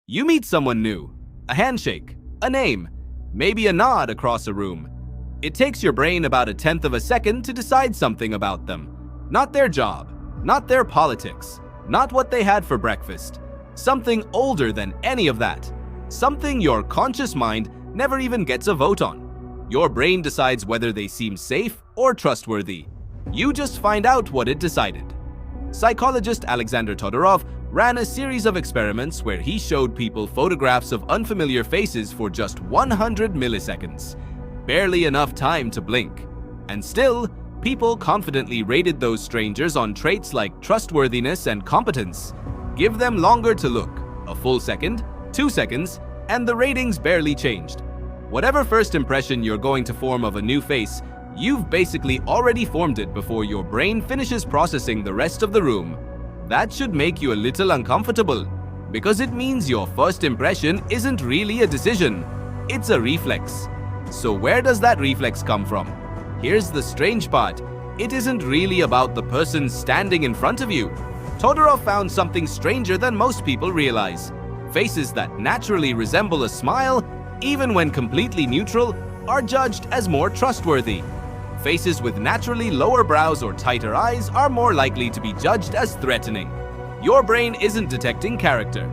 You meet someone new, a handshake, a name, maybe a nod across a room. It takes your brain about 1/10 of a second to decide something about them. Not their job, not their politics, not what they had for breakfast. Something older than any of that. Something your conscious mind never even gets a vote on. Your brain decides whether they seem safe or trustworthy. You just find out what it decided. Psychologist Alexander Todorov ran a series of experiments where he showed people photographs of unfamiliar faces for just 100 milliseconds, barely enough time to blink. And still, people confidently rated those strangers on traits like trustworthiness and competence. Give them longer to look, a full second, 2 seconds, and the ratings barely changed. Whatever first impression you're going to form of a new face, you've basically already formed it before your brain finishes processing the rest of the room. That should make you a little uncomfortable, because it means your first impression isn't really a decision, it's a reflex. So where does that reflex come from? Here's the strange part. It isn't really about the person standing in front of you. Todorov found something stranger than most people realize. Faces that naturally resemble a smile, even when completely neutral, are judged as more trustworthy. Faces with naturally lower brows or tighter eyes are more likely to be judged as threatening. Your brain isn't detecting character.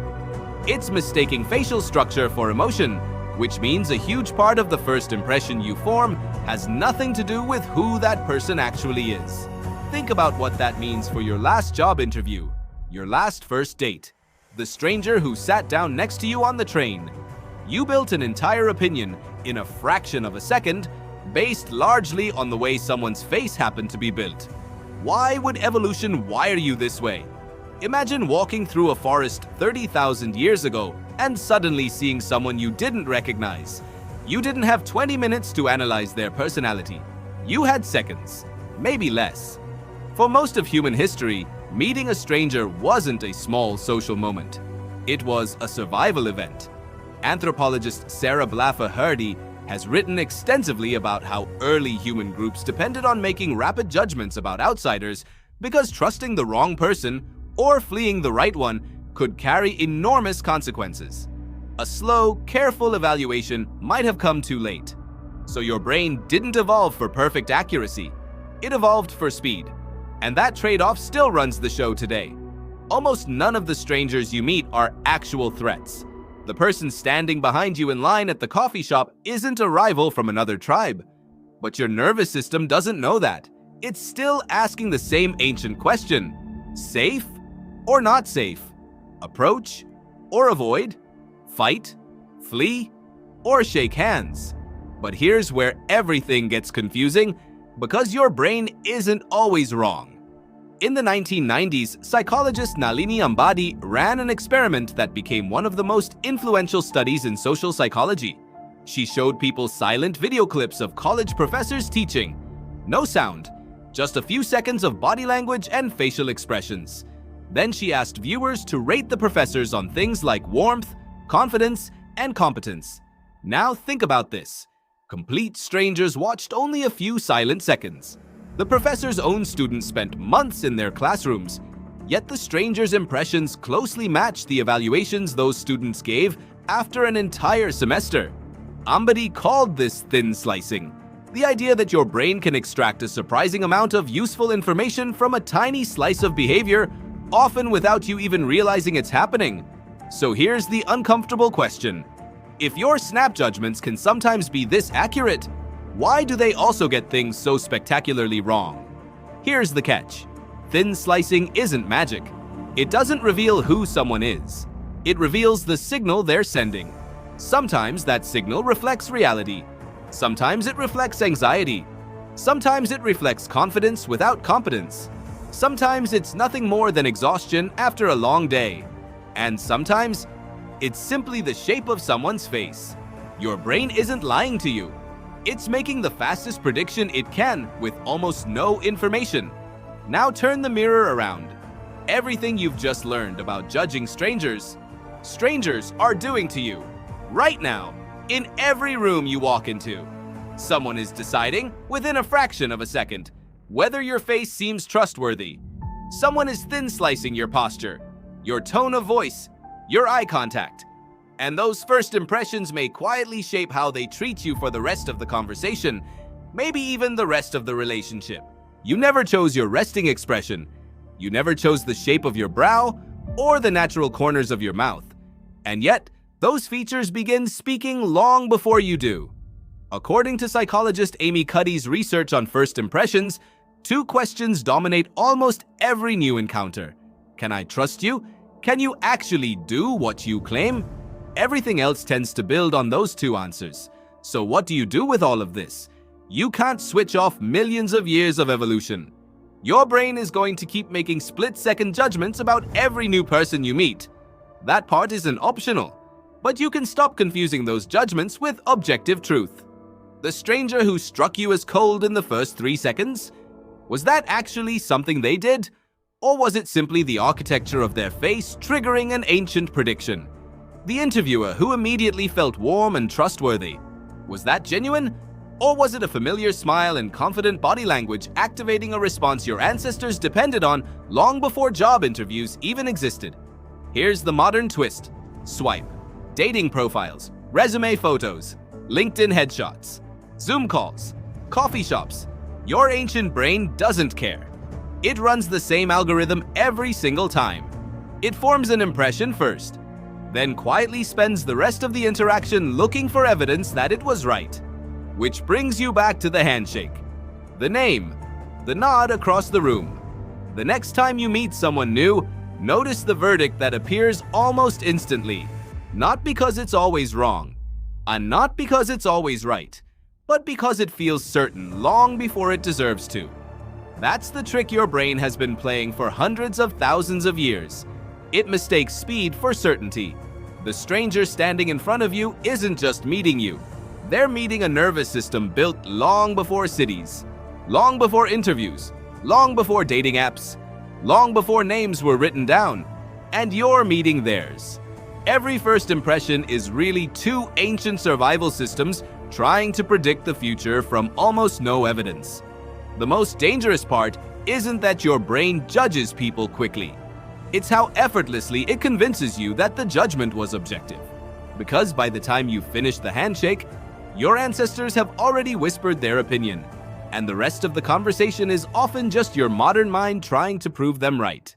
It's mistaking facial structure for emotion, which means a huge part of the first impression you form has nothing to do with who that person actually is. Think about what that means for your last job interview, your last first date, the stranger who sat down next to you on the train. You built an entire opinion in a fraction of a second based largely on the way someone's face happened to be built. Why would evolution wire you this way? Imagine walking through a forest 30,000 years ago and suddenly seeing someone you didn't recognize. You didn't have 20 minutes to analyze their personality. You had seconds, maybe less. For most of human history, meeting a stranger wasn't a small social moment. It was a survival event. Anthropologist Sarah Blaffer Hrdy has written extensively about how early human groups depended on making rapid judgments about outsiders because trusting the wrong person or fleeing the right one could carry enormous consequences. A slow, careful evaluation might have come too late. So your brain didn't evolve for perfect accuracy. It evolved for speed. And that trade-off still runs the show today. Almost none of the strangers you meet are actual threats. The person standing behind you in line at the coffee shop isn't a rival from another tribe. But your nervous system doesn't know that. It's still asking the same ancient question. Safe or not safe? Approach or avoid? Fight, flee, or shake hands? But here's where everything gets confusing, because your brain isn't always wrong. In the 1990s, psychologist Nalini Ambady ran an experiment that became one of the most influential studies in social psychology. She showed people silent video clips of college professors teaching. No sound, just a few seconds of body language and facial expressions. Then she asked viewers to rate the professors on things like warmth, confidence, and competence. Now think about this. Complete strangers watched only a few silent seconds. The professor's own students spent months in their classrooms, yet the stranger's impressions closely matched the evaluations those students gave after an entire semester. Ambady called this thin slicing, the idea that your brain can extract a surprising amount of useful information from a tiny slice of behavior, often without you even realizing it's happening. So here's the uncomfortable question. If your snap judgments can sometimes be this accurate, why do they also get things so spectacularly wrong? Here's the catch. Thin slicing isn't magic. It doesn't reveal who someone is. It reveals the signal they're sending. Sometimes that signal reflects reality. Sometimes it reflects anxiety. Sometimes it reflects confidence without competence. Sometimes it's nothing more than exhaustion after a long day. And sometimes it's simply the shape of someone's face. Your brain isn't lying to you. It's making the fastest prediction it can with almost no information. Now turn the mirror around. Everything you've just learned about judging strangers are doing to you. Right now, in every room you walk into. Someone is deciding, within a fraction of a second, whether your face seems trustworthy. Someone is thin slicing your posture, your tone of voice, your eye contact, And those first impressions may quietly shape how they treat you for the rest of the conversation, maybe even the rest of the relationship. You never chose your resting expression. You never chose the shape of your brow or the natural corners of your mouth. And yet, those features begin speaking long before you do. According to psychologist Amy Cuddy's research on first impressions, 2 questions dominate almost every new encounter. Can I trust you? Can you actually do what you claim? Everything else tends to build on those 2 answers. So what do you do with all of this? You can't switch off millions of years of evolution. Your brain is going to keep making split-second judgments about every new person you meet. That part isn't optional, but you can stop confusing those judgments with objective truth. The stranger who struck you as cold in the first 3 seconds? Was that actually something they did? Or was it simply the architecture of their face triggering an ancient prediction? The interviewer who immediately felt warm and trustworthy? Was that genuine? Or was it a familiar smile and confident body language activating a response your ancestors depended on long before job interviews even existed? Here's the modern twist. Swipe. Dating profiles, resume photos, LinkedIn headshots, Zoom calls, coffee shops. Your ancient brain doesn't care. It runs the same algorithm every single time. It forms an impression first, then quietly spends the rest of the interaction looking for evidence that it was right. Which brings you back to the handshake, the name, the nod across the room. The next time you meet someone new, notice the verdict that appears almost instantly. Not because it's always wrong, and not because it's always right, but because it feels certain long before it deserves to. That's the trick your brain has been playing for hundreds of thousands of years. It mistakes speed for certainty. The stranger standing in front of you isn't just meeting you. They're meeting a nervous system built long before cities, long before interviews, long before dating apps, long before names were written down, and you're meeting theirs. Every first impression is really 2 ancient survival systems trying to predict the future from almost no evidence. The most dangerous part isn't that your brain judges people quickly. It's how effortlessly it convinces you that the judgment was objective. Because by the time you finish the handshake, your ancestors have already whispered their opinion, and the rest of the conversation is often just your modern mind trying to prove them right.